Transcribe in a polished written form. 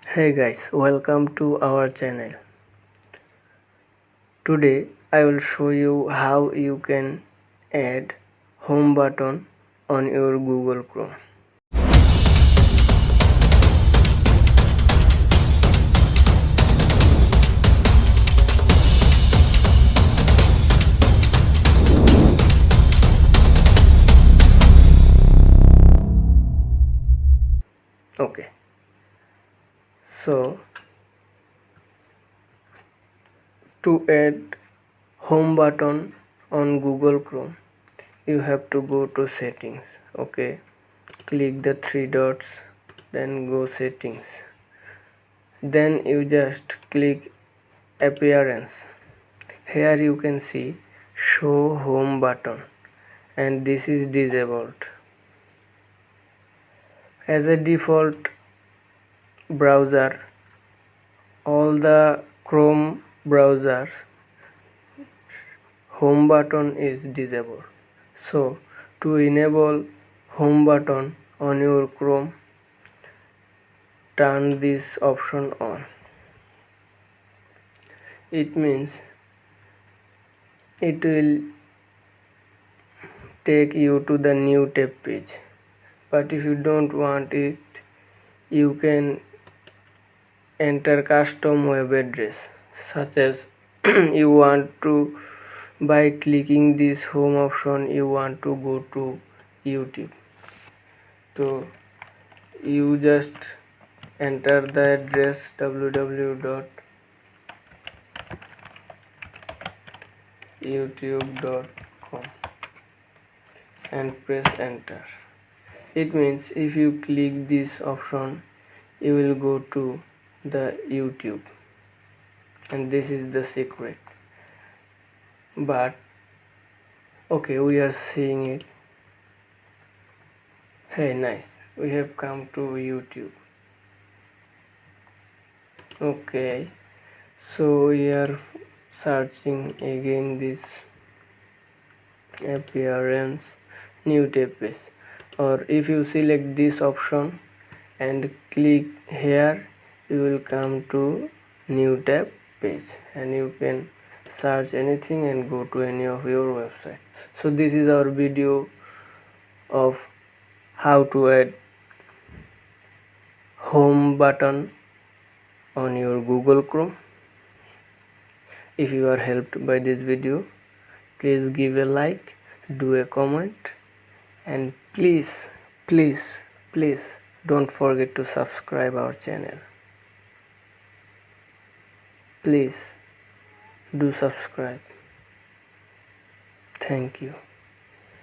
Hey guys, welcome to our channel. Today I will show you how you can add home button on your Google Chrome. Okay, so to add home button on Google Chrome, you have to go to settings. Okay, click the three dots, then go settings. Then you just click appearance. Here you can see show home button and this is disabled. As a default browser, all the Chrome browsers home button is disabled. So to enable home button on your Chrome, turn this option on. It means it will take you to the new tab page, but if you don't want it, you can enter custom web address, such as you want to, by clicking this home option, you want to go to YouTube. So you just enter the address www.youtube.com and press enter. It means if you click this option, you will go to the YouTube, and this is the secret. But okay, we are seeing it. Hey, nice, we have come to YouTube. Okay, so we are searching again this appearance new tab page, or if you select this option and click here, you will come to new tab page and you can search anything and go to any of your website. So this is our video of how to add home button on your Google Chrome. If you are helped by this video, please give a like, do a comment, and please don't forget to subscribe our channel. Please do subscribe. Thank you.